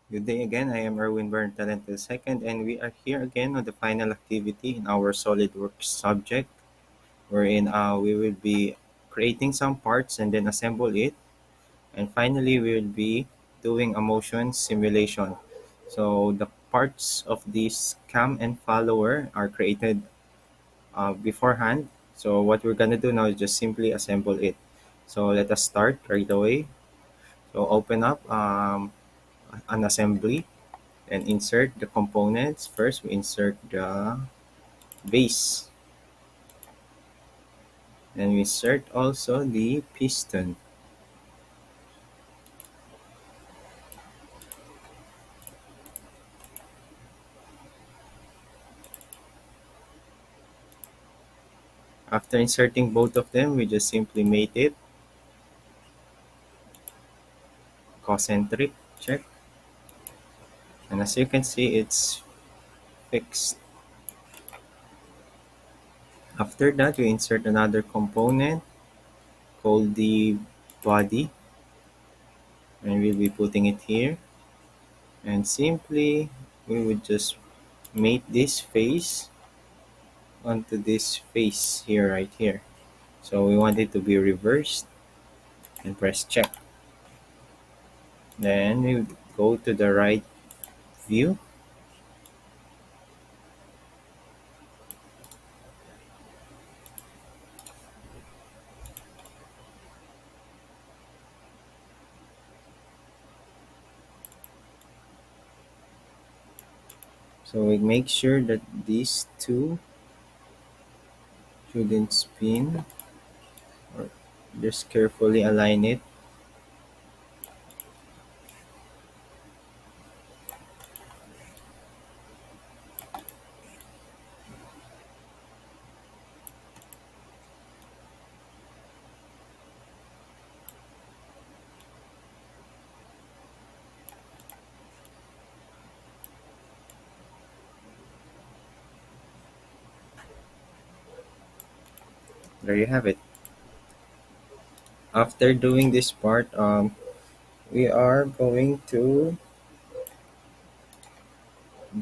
Good day again. I am Erwin Berntalent II, and we are here again on the final activity in our SolidWorks subject, wherein we will be creating some parts and then assemble it, and finally we will be doing a motion simulation. So the parts of this cam and follower are created beforehand. So what we're gonna do now is just simply assemble it. So let us start right away. So open up an assembly and insert the components. First, we insert the base and we insert also the piston. After inserting both of them, we just simply mate it, concentric check, and as you can see, it's fixed. After that, we insert another component called the body, and we'll be putting it here. And simply, we would just mate this face onto this face here, right here. So we want it to be reversed and press check. Then we go to the right view. So we make sure that these two shouldn't spin, or just carefully align it. There you have it. After doing this part, we are going to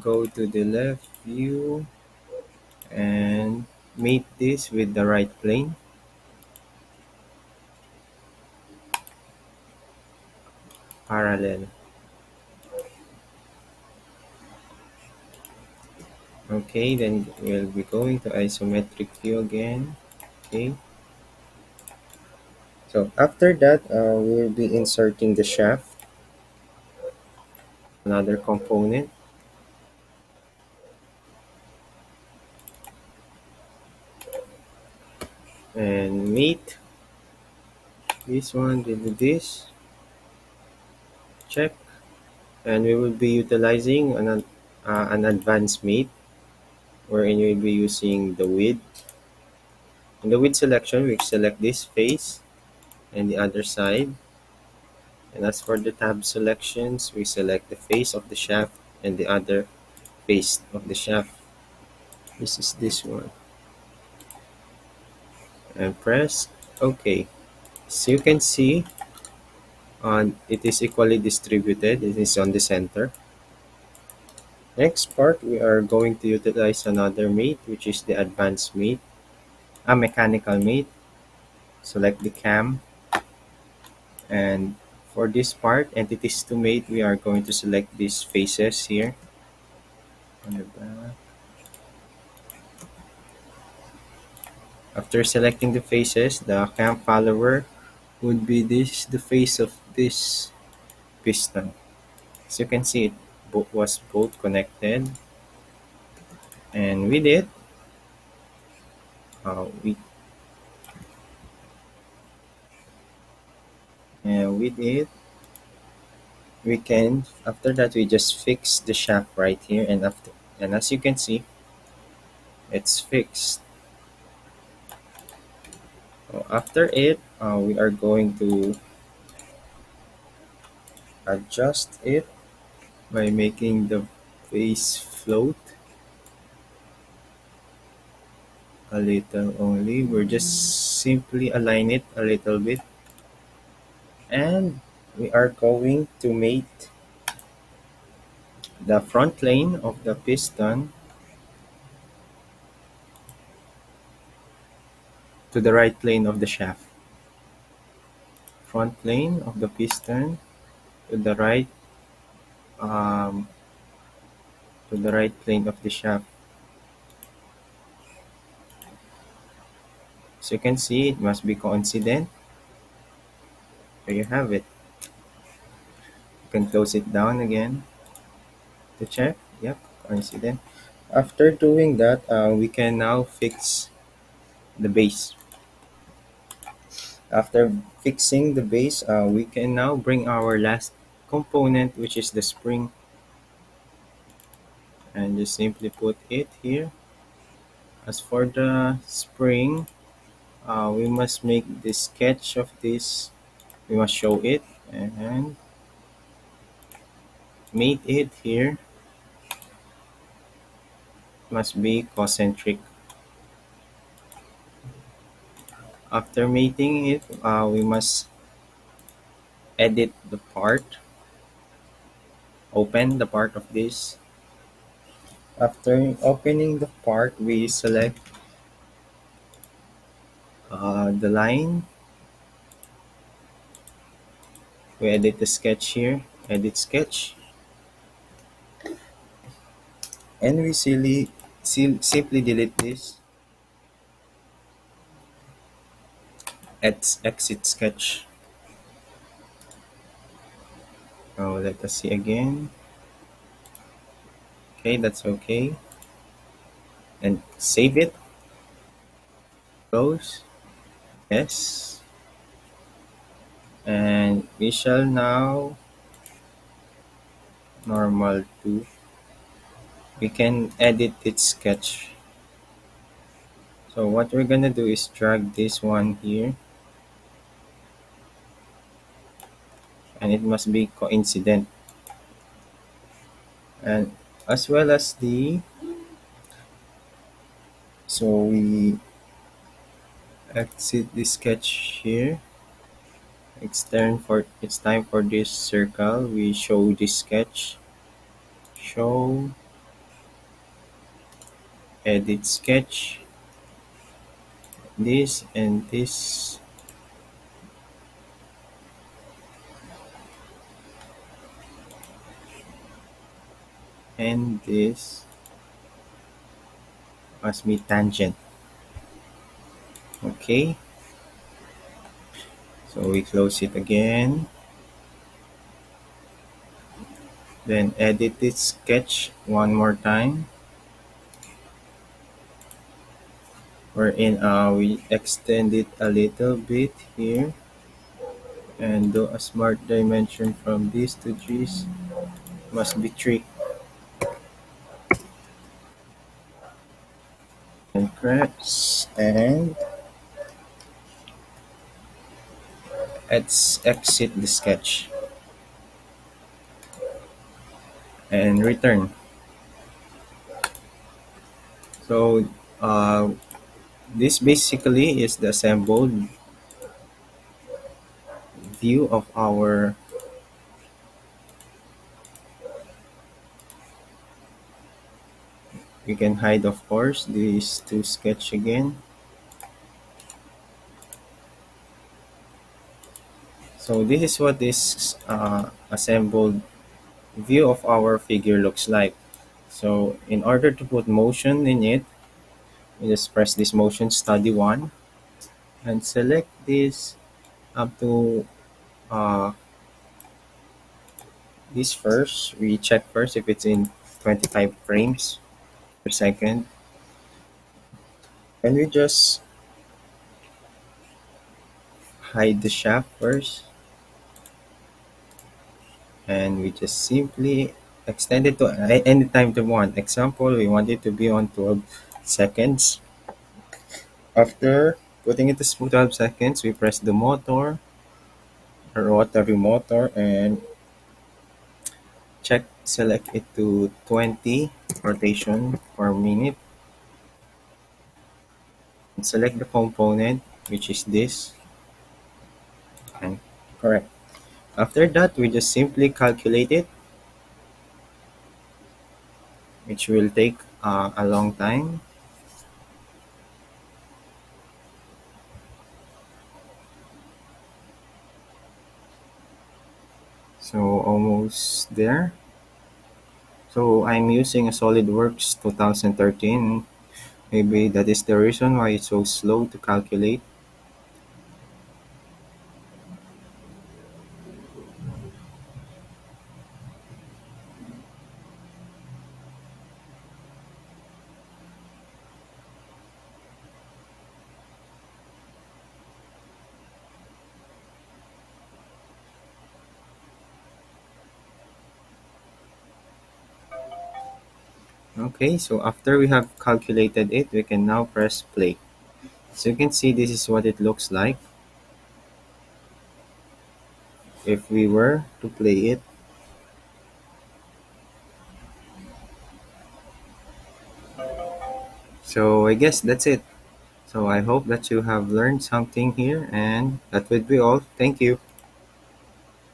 go to the left view and mate this with the right plane. Parallel. Okay, then we'll be going to isometric view again. Okay. So after that, we'll be inserting the shaft, another component, and mate this one with this. Check. And we will be utilizing an advanced mate wherein we'll be using the width. In the width selection, we select this face and the other side. And as for the tab selections, we select the face of the shaft and the other face of the shaft. This is this one. And press OK. So you can see it is equally distributed. It is on the center. Next part, we are going to utilize another mate, which is the advanced mate, a mechanical mate. Select the cam, and for this part, entities to mate, we are going to select these faces here on the back. After selecting the faces, the cam follower would be the face of this piston. As you can see, it was both connected, and with it, uh, we with it we can, after that, we just fix the shaft right here, and as you can see, it's fixed. So after it, we are going to adjust it by making the face float a little only. We're just simply align it a little bit, and we are going to mate the front lane of the piston to the right plane of the shaft. Front plane of the piston to the um, right plane of the shaft. So you can see it must be coincident. There you have it. You can close it down again to check. Yep, coincident. After doing that, we can now fix the base. After fixing the base, we can now bring our last component, which is the spring, and just simply put it here. As for the spring, we must make the sketch of this. We must show it and mate it here. Must be concentric. After mating it, we must edit the part, open the part of this. After opening the part, we select the line. We edit the sketch here, edit sketch, and we simply delete this. Exit sketch. Now let us see again. Okay, that's okay. And save it. Close. Yes. And we shall now normal to. We can edit its sketch. So what we're gonna do is drag this one here, and it must be coincident, and as well as the. So we exit the sketch here. It's time for this circle. We show this sketch. Show, edit sketch, this and this, and this must be tangent. Okay, so we close it again. Then edit this sketch one more time. Wherein we extend it a little bit here and do a smart dimension from this to this must be 3 and press and let's exit the sketch and return. So uh, this basically is the assembled view of our. We can hide, of course, these two sketch again. So this is what this assembled view of our figure looks like. So in order to put motion in it, we just press this motion study 1 and select this up to uh, this first. We check first if it's in 25 frames per second. And we just hide the shaft first. And we just simply extend it to any time we want. Example, we want it to be on 12 seconds. After putting it to 12 seconds, we press the motor, rotary motor, and select it to 20 rotation per minute. And select the component, which is this, and correct. After that, we just simply calculate it. which will take a long time. So almost there. So I'm using a SolidWorks 2013. Maybe that is the reason why it's so slow to calculate. Okay, so after we have calculated it, we can now press play. So you can see this is what it looks like if we were to play it. So I guess that's it. So I hope that you have learned something here, and that would be all. Thank you.